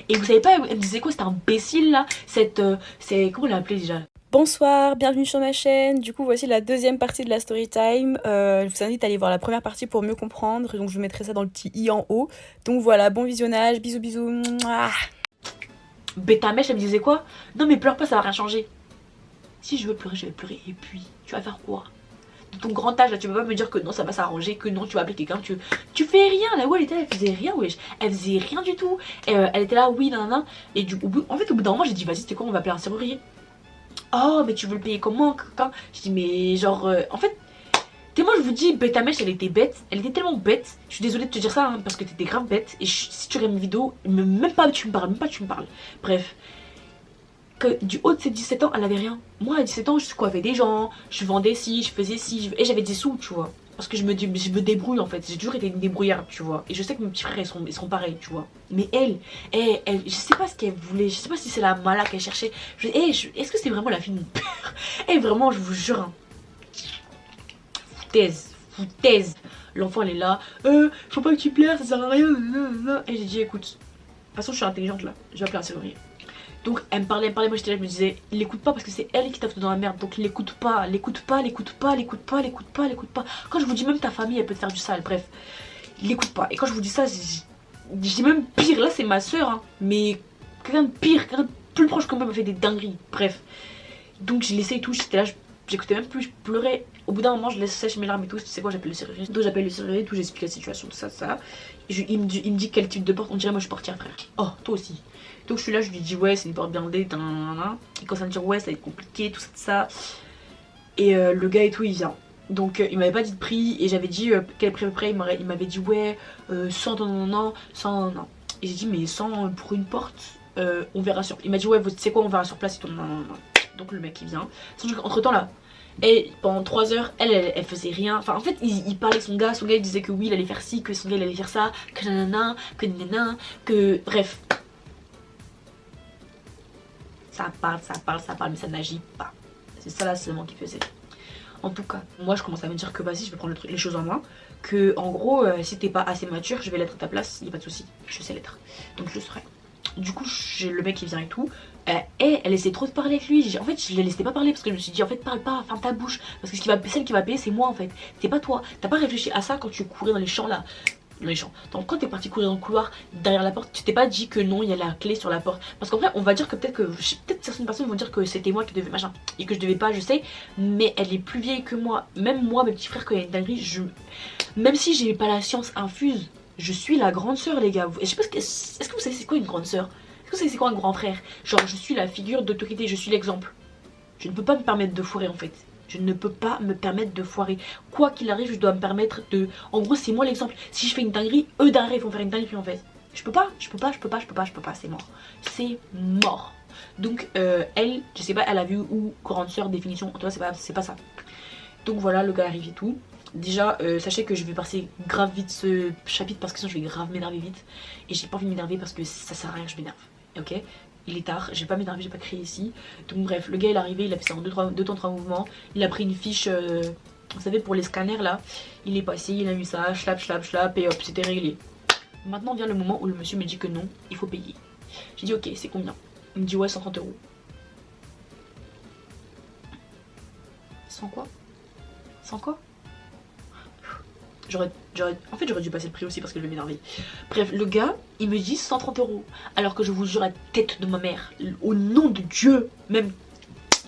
Et vous savez pas, elle me disait quoi, cet imbécile là, c'est, comment on l'a appelé déjà? Bonsoir, bienvenue sur ma chaîne. Du coup, voici la deuxième partie de la story time. Je vous invite à aller voir la première partie pour mieux comprendre. Donc, je vous mettrai ça dans le petit i en haut. Donc voilà, bon visionnage, bisous bisous. Mouah. Bêta mèche, elle me disait quoi? Non mais pleure pas, ça va rien changer. Si je veux pleurer, je vais pleurer. Et puis, tu vas faire quoi? De ton grand âge là, tu peux pas me dire que non, ça va s'arranger, que non, tu vas appeler quelqu'un, tu fais rien. Là où elle était là, elle faisait rien, wesh. Elle faisait rien du tout. Et, elle était là, oui, nan. Et en fait, au bout d'un moment, j'ai dit, vas-y, c'était quoi, on va appeler un serrurier. Oh, mais tu veux le payer comment? Je dis, mais genre, en fait, moi je vous dis, Bêta Mèche, elle était bête. Elle était tellement bête. Je suis désolée de te dire ça, hein, parce que t'étais grave bête. Et si tu regardes mes vidéos, même pas tu me parles, même pas tu me parles. Bref, que du haut de ses 17 ans, elle avait rien. Moi, à 17 ans, je coiffais des gens, je vendais ci, je faisais ci, et j'avais des sous, tu vois. Parce que je me débrouille en fait. J'ai toujours été une débrouillarde, tu vois. Et je sais que mes petits frères, ils seront pareils, tu vois. Mais je sais pas ce qu'elle voulait. Je sais pas si c'est la mala qu'elle cherchait. Est-ce que c'est vraiment la fille de mon père? Vraiment, je vous jure, hein, foutaise. L'enfant, elle est là. Faut pas que tu pleures, ça sert à rien. Et j'ai dit, écoute, de toute façon, je suis intelligente là. Je vais appeler un serrurier. Donc elle me parlait, moi j'étais là, je me disais, l'écoute pas parce que c'est elle qui t'a fait dans la merde. Donc l'écoute pas. Quand je vous dis même ta famille, elle peut te faire du sale, bref. L'écoute pas. Et quand je vous dis ça, je dis même pire, là c'est ma soeur, hein. Mais quelqu'un de pire, quelqu'un de plus proche que moi m'a fait des dingueries, bref. Donc j'ai laissé et tout, j'étais là, j'écoutais même plus, je pleurais. Au bout d'un moment, je laisse sécher mes larmes et tout. Tu sais quoi, j'appelle le serrurier. Donc j'appelle le serrurier, tout, j'explique la situation, tout ça. Et il me dit quel type de porte. On dirait, moi je suis portière, frère. Oh, toi aussi. Donc je suis là, je lui dis, ouais, c'est une porte blindée. Il commence à me dire, ouais, ça va être compliqué, tout ça. Et le gars et tout, il vient. Donc il m'avait pas dit de prix. Et j'avais dit, quel prix à peu près. Il m'avait dit, ouais, 100, non. Et j'ai dit, mais 100 pour une porte, on verra sur. Il m'a dit, ouais, tu sais quoi, on verra sur place et tout. Non. Donc le mec il vient. Entre temps là. Et pendant 3 heures, elle faisait rien. Enfin, en fait, il parlait avec son gars. Son gars, il disait que oui, il allait faire ci, que son gars, il allait faire ça, que nanana, que nanana, que. Bref. Ça parle, mais ça n'agit pas. C'est ça là seulement qu'il faisait. En tout cas, moi, je commence à me dire que vas-y, je vais prendre les choses en main. Que, en gros, si t'es pas assez mature, je vais l'être à ta place, y a pas de souci. Je sais l'être. Donc, je le serai. Du coup, j'ai le mec qui vient et tout. Et elle essaie trop de parler avec lui. En fait, je la laissais pas parler parce que je me suis dit, en fait, parle pas, ferme ta bouche. Parce que celle qui va payer, c'est moi en fait. C'est pas toi. T'as pas réfléchi à ça quand tu courais dans les champs là. Dans les champs. Donc, quand t'es parti courir dans le couloir derrière la porte, tu t'es pas dit que non, il y a la clé sur la porte. Parce qu'en vrai, on va dire que peut-être certaines personnes vont dire que c'était moi qui devais machin. Et que je devais pas, je sais. Mais elle est plus vieille que moi. Même moi, mes petits frères, quand il y a une dinguerie, même si j'ai pas la science infuse, je suis la grande sœur, les gars. Je sais pas, est-ce que vous savez c'est quoi une grande sœur? Est-ce que vous savez c'est quoi un grand frère? Genre, je suis la figure d'autorité, je suis l'exemple. Je ne peux pas me permettre de foirer en fait. Je ne peux pas me permettre de foirer. Quoi qu'il arrive, je dois me permettre de. En gros, c'est moi l'exemple. Si je fais une dinguerie, eux derrière ils vont faire une dinguerie en fait. Je peux pas, c'est mort. C'est mort. Donc, elle, je sais pas, elle a vu où grande sœur définition. En tout cas, c'est pas ça. Donc voilà, le gars arrive et tout. Déjà, sachez que je vais passer grave vite ce chapitre parce que sinon je vais grave m'énerver vite. Et j'ai pas envie de m'énerver parce que ça sert à rien que je m'énerve. Ok? Il est tard, je vais pas m'énerver, je vais pas crier ici. Donc bref, le gars il est arrivé, il a fait ça en 2 temps 3 mouvements. Il a pris une fiche, vous savez, pour les scanners là. Il est passé, il a mis ça, schlap, et hop, c'était réglé. Maintenant vient le moment où le monsieur me dit que non, il faut payer. J'ai dit ok, c'est combien? Il me dit ouais, 130 €. 100 quoi? 100 quoi? En fait, j'aurais dû passer le prix aussi parce que je vais m'énerver. Bref, le gars, il me dit 130 €. Alors que je vous jure à la tête de ma mère, au nom de Dieu, même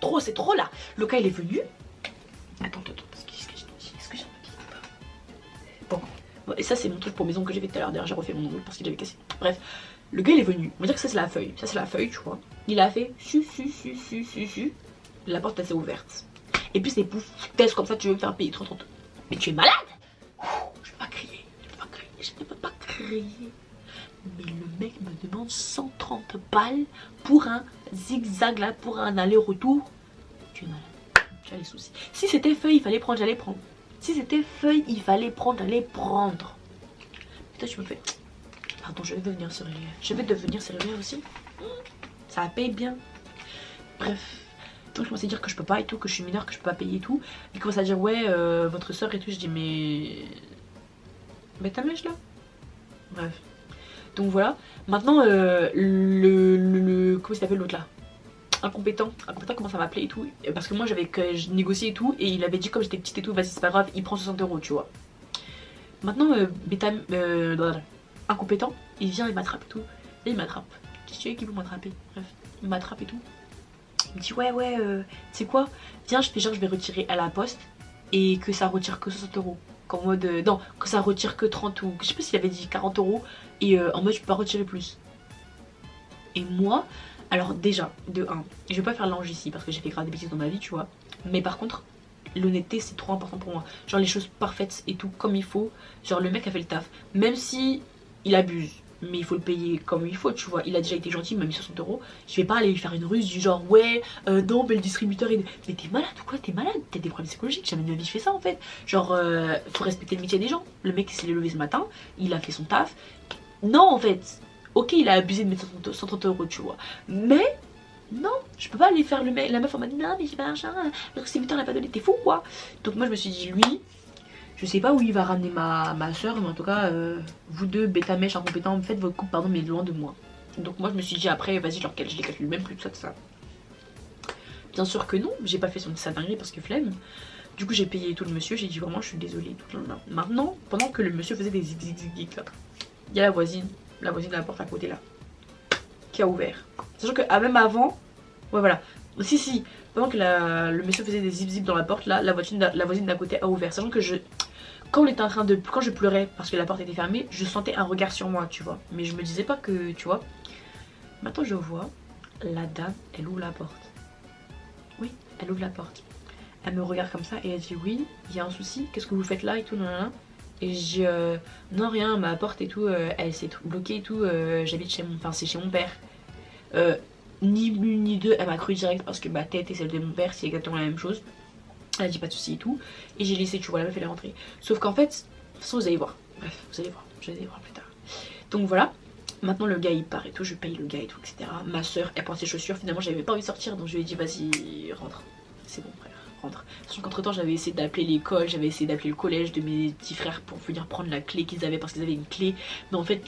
trop, c'est trop là. Le gars, il est venu. Attends, est-ce que j'ai un papier ou pas? Bon, et ça, c'est mon truc pour maison que j'ai fait tout à l'heure. D'ailleurs, j'ai refait mon ongle parce qu'il avait cassé. Bref, le gars, il est venu. On va dire que ça, c'est la feuille. Ça, c'est la feuille, tu vois. Il a fait su. La porte, elle s'est ouverte. Et puis, c'est pouf, test comme ça, tu veux me faire payer 30 €. Mais tu es malade? Je ne peux pas crier. Mais le mec me demande 130 balles pour un zigzag là, pour un aller-retour. Tu es malade. Tu as les soucis. Si c'était feuille, il fallait prendre, j'allais prendre. Si c'était feuille, il fallait prendre, j'allais prendre. Et toi, tu me fais. Pardon, je vais devenir serrurière. Je vais devenir serrurière aussi. Ça paye bien. Bref. Donc je commençais à dire que je peux pas et tout, que je suis mineure, que je peux pas payer et tout. Il commence à dire ouais, votre soeur et tout. Je dis mais. Mais ta mèche là. Bref. Donc voilà. Maintenant, comment il s'appelle l'autre là, incompétent commence à m'appeler et tout. Parce que moi j'avais négocié et tout. Et il avait dit, comme j'étais petite et tout, vas-y c'est pas grave, il prend 60 euros, tu vois. Maintenant, incompétent, il vient, il m'attrape et tout. Et il m'attrape. Qu'est-ce que tu veux qu'il veut m'attraper? Bref, il m'attrape et tout. Il me dit, ouais, tu sais quoi? Viens, je fais genre, je vais retirer à la poste. Et que ça retire que 60 euros. Qu'en mode. Non, que ça retire que 30 ou. Je sais pas s'il avait dit 40 euros. Et en mode, je peux pas retirer plus. Et moi, alors déjà, de 1, je vais pas faire l'ange ici parce que j'ai fait grave des bêtises dans ma vie, tu vois. Mais par contre, l'honnêteté c'est trop important pour moi. Genre les choses parfaites et tout comme il faut. Genre le mec a fait le taf. Même si il abuse, mais il faut le payer comme il faut, tu vois. Il a déjà été gentil, il m'a mis 60 euros. Je vais pas aller lui faire une ruse du genre ouais, non, mais le distributeur il. Mais t'es malade ou quoi? T'es malade? T'as des problèmes psychologiques? Jamais de ma vie je fais ça en fait. Genre, faut respecter le métier des gens. Le mec s'est levé ce matin, il a fait son taf. Non en fait. Ok, il a abusé de mettre 130 euros, tu vois. Mais non, je peux pas aller faire le mec. La meuf en m'a dit non, mais j'ai pas l'argent. Le distributeur l'a pas donné, t'es fou quoi. Donc moi je me suis dit, lui, je sais pas où il va ramener ma soeur, mais en tout cas, vous deux, bêta mèche incompétents, faites votre coupe, pardon, mais loin de moi. Donc moi je me suis dit après, vas-y, genre, je les calcule même plus, tout ça, tout ça. Bien sûr que non, j'ai pas fait sa dinguerie parce que flemme. Du coup j'ai payé tout le monsieur, j'ai dit vraiment je suis désolée. Tout. Maintenant, pendant que le monsieur faisait des zigzag là, il y a la voisine de la porte à côté là, qui a ouvert. Sachant que même avant, ouais voilà, si, pendant que le monsieur faisait des zip dans la porte là, la voisine d'à côté a ouvert. Sachant que quand je pleurais parce que la porte était fermée, je sentais un regard sur moi, tu vois. Mais je me disais pas que, tu vois. Maintenant je vois, la dame, elle ouvre la porte. Oui, elle ouvre la porte. Elle me regarde comme ça et elle dit oui, il y a un souci, qu'est-ce que vous faites là et tout, nanana. Et je dis non rien, ma porte et tout, elle s'est bloquée et tout, j'habite chez c'est chez mon père. Ni l'une ni deux, elle m'a cru direct parce que ma tête et celle de mon père c'est exactement la même chose. Elle a dit pas de soucis et tout. Et j'ai laissé, tu vois, la meuf elle est rentrée. Sauf qu'en fait, de toute façon vous allez voir. Bref, vous allez voir, je vais voir plus tard. Donc voilà, maintenant le gars il part et tout, je paye le gars et tout, etc. Ma soeur elle prend ses chaussures, finalement j'avais pas envie de sortir donc je lui ai dit vas-y rentre. C'est bon frère. Rentre. Sachant qu'entre temps j'avais essayé d'appeler l'école, j'avais essayé d'appeler le collège de mes petits frères pour venir prendre la clé qu'ils avaient parce qu'ils avaient une clé. Mais en fait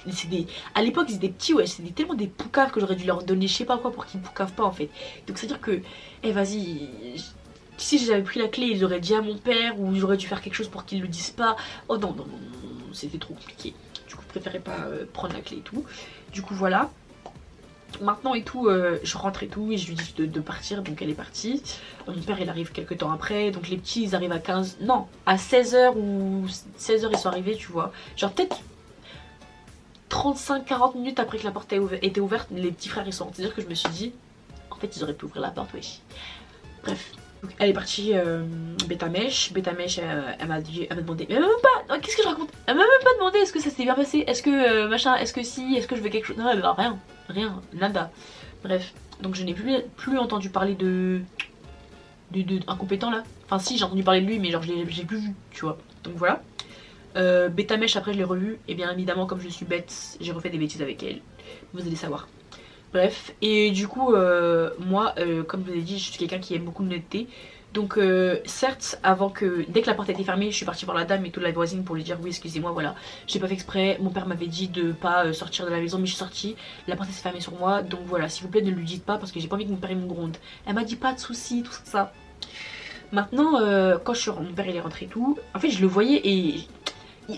à l'époque ils étaient petits, ouais, c'était tellement des poucaves que j'aurais dû leur donner je sais pas quoi pour qu'ils poucavent pas en fait. Donc c'est à dire que, vas-y, si j'avais pris la clé ils auraient dit à mon père ou j'aurais dû faire quelque chose pour qu'ils le disent pas. Oh non, c'était trop compliqué. Du coup je préférais pas prendre la clé et tout. Du coup voilà. Maintenant et tout, je rentre et tout et je lui dis de partir, donc elle est partie. Mon père il arrive quelques temps après, donc les petits ils arrivent à 16h ou 16h ils sont arrivés, tu vois. Genre peut-être 35-40 minutes après que la porte était ouverte, les petits frères ils sont rentrés. C'est-à-dire que je me suis dit, en fait ils auraient pu ouvrir la porte, wesh. Bref. Donc, elle est partie bêta mèche, elle m'a demandé, mais elle m'a même pas, qu'est-ce que je raconte? Elle m'a même pas demandé est-ce que ça s'est bien passé, est-ce que machin, est-ce que si, est-ce que je veux quelque chose. Non, elle m'a rien, nada. Bref, donc je n'ai plus entendu parler de incompétent là. Enfin si, j'ai entendu parler de lui, mais genre j'ai plus vu, tu vois. Donc voilà. Bêta mèche après je l'ai revu, et bien évidemment comme je suis bête, j'ai refait des bêtises avec elle. Vous allez savoir. Bref, et du coup, moi, comme je vous ai dit, je suis quelqu'un qui aime beaucoup l'honnêteté. Donc, certes, dès que la porte était fermée, je suis partie voir la dame et toute la voisine pour lui dire oui, excusez-moi, voilà. J'ai pas fait exprès, mon père m'avait dit de pas sortir de la maison, mais je suis sortie. La porte s'est fermée sur moi, donc voilà, s'il vous plaît, ne lui dites pas parce que j'ai pas envie que mon père il me gronde. Elle m'a dit pas de soucis, tout ça. Maintenant, quand mon père il est rentré et tout, en fait, je le voyais et.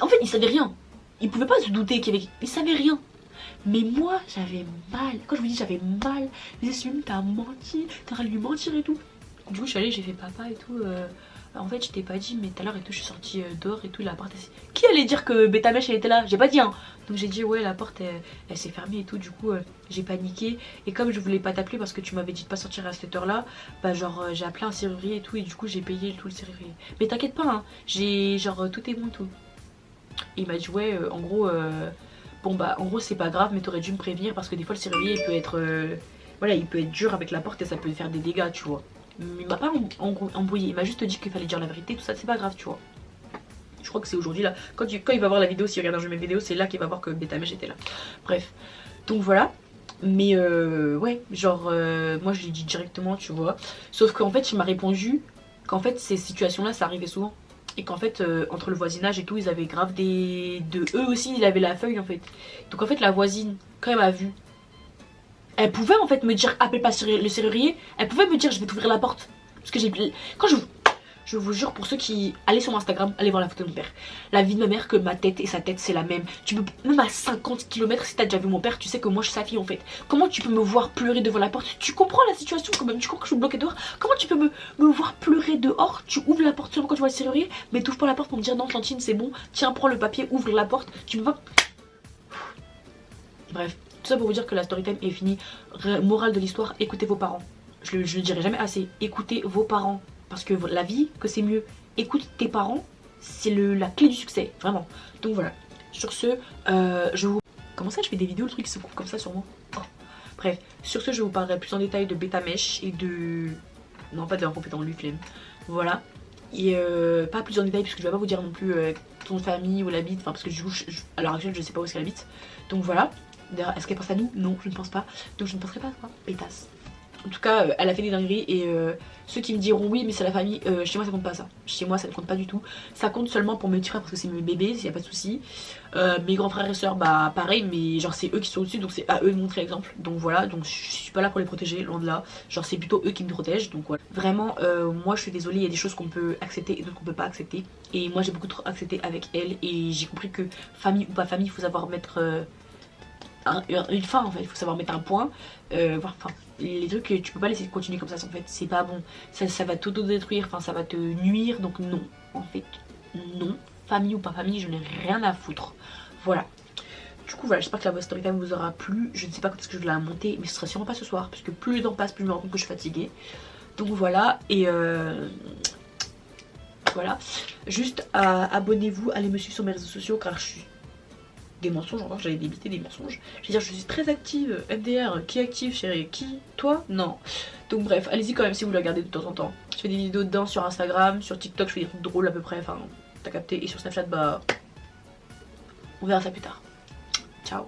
En fait, il savait rien. Il pouvait pas se douter qu'il y avait. Il savait rien. Mais moi j'avais mal, quand je vous dis j'avais mal, je me disais t'as menti, t'as lui mentir et tout. Du coup je suis allée, j'ai fait papa et tout, en fait je t'ai pas dit mais tout à l'heure et tout je suis sortie dehors et tout, la porte qui allait dire que bêta mèche elle était là? J'ai pas dit hein. Donc j'ai dit ouais la porte elle s'est fermée et tout, du coup j'ai paniqué. Et comme je voulais pas t'appeler parce que tu m'avais dit de pas sortir à cette heure là, bah genre j'ai appelé un serrurier et tout et du coup j'ai payé tout le serrurier. Mais t'inquiète pas hein, j'ai genre tout est bon tout. Et il m'a dit ouais en gros bon bah en gros c'est pas grave mais t'aurais dû me prévenir parce que des fois le serrurier il peut être voilà il peut être dur avec la porte et ça peut faire des dégâts tu vois. Mais il m'a pas embrouillé, il m'a juste dit qu'il fallait dire la vérité, tout ça c'est pas grave tu vois. Je crois que c'est aujourd'hui là, quand il va voir la vidéo, s'il regarde un jeu mes vidéos c'est là qu'il va voir que bêta mèche était là. Bref, donc voilà. Mais ouais genre moi je l'ai dit directement tu vois. Sauf qu'en fait il m'a répondu qu'en fait ces situations là ça arrivait souvent. Et qu'en fait, entre le voisinage et tout, ils avaient grave des... Eux aussi, ils avaient la feuille en fait. Donc en fait, la voisine, quand elle m'a vu, elle pouvait en fait me dire appelle pas le serrurier. Elle pouvait me dire je vais t'ouvrir la porte. Parce que quand je vous jure, pour ceux qui... Allez sur mon Instagram, allez voir la photo de mon père. La vie de ma mère, que ma tête et sa tête, c'est la même. Tu peux... Même à 50 km, si t'as déjà vu mon père, tu sais que moi, je suis sa fille, en fait. Comment tu peux me voir pleurer devant la porte? Tu comprends la situation quand même. Tu comprends que je suis bloquée dehors. Comment tu peux me voir pleurer dehors? Tu ouvres la porte seulement quand tu vois le serrurier, mais t'ouvres pas la porte pour me dire non, Fantine, c'est bon. Tiens, prends le papier, ouvre la porte. Tu peux pas... Bref, tout ça pour vous dire que la story time est finie. Morale de l'histoire, écoutez vos parents. Je le dirai jamais assez. Écoutez vos parents. Parce que la vie, que c'est mieux. Écoute tes parents, c'est la clé du succès, vraiment. Donc voilà. Sur ce, je vous... Comment ça je fais des vidéos, le truc se coupe comme ça sur moi? Oh. Bref, sur ce, je vous parlerai plus en détail de Beta Mesh et de... Non, pas de leur compétent, lui, flemme. Voilà. Et pas plus en détail, parce que je vais pas vous dire non plus ton famille, où elle habite. Enfin, parce que du coup, à l'heure actuelle, je sais pas où est-ce qu'elle habite. Donc voilà. D'ailleurs, est-ce qu'elle pense à nous? Non, je ne pense pas. Donc je ne penserai pas à toi, pétasse. En tout cas, elle a fait des dingueries et ceux qui me diront oui mais c'est la famille, chez moi ça compte pas ça. Chez moi ça ne compte pas du tout. Ça compte seulement pour mes petits frères parce que c'est mes bébés, s'il n'y a pas de souci. Mes grands frères et sœurs, bah pareil, mais genre c'est eux qui sont au-dessus, donc c'est à eux de montrer l'exemple. Donc voilà, donc je suis pas là pour les protéger, loin de là. Genre c'est plutôt eux qui me protègent, donc voilà. Vraiment, moi je suis désolée, il y a des choses qu'on peut accepter et d'autres qu'on peut pas accepter. Et moi j'ai beaucoup trop accepté avec elle et j'ai compris que famille ou pas famille, il faut savoir mettre... une fin en fait, il faut savoir mettre un point. Enfin, les trucs que tu peux pas laisser continuer comme ça en fait, c'est pas bon. Ça va t'auto-détruire, enfin ça va te nuire, donc non. En fait, non. Famille ou pas famille, je n'ai rien à foutre. Voilà. Du coup voilà, j'espère que la story time vous aura plu. Je ne sais pas quand est-ce que je vais la monter, mais ce sera sûrement pas ce soir, parce que plus le temps passe, plus je me rends compte que je suis fatiguée. Donc voilà, et voilà. Juste abonnez-vous, allez me suivre sur mes réseaux sociaux car je suis... Des mensonges, encore j'allais débiter des mensonges. Je veux dire, je suis très active. MDR, qui est active, chérie? Qui? Toi? Non. Donc bref, allez-y quand même si vous le regardez de temps en temps. Je fais des vidéos dedans sur Instagram, sur TikTok, je fais des trucs drôles à peu près, enfin, t'as capté. Et sur Snapchat, bah, on verra ça plus tard. Ciao.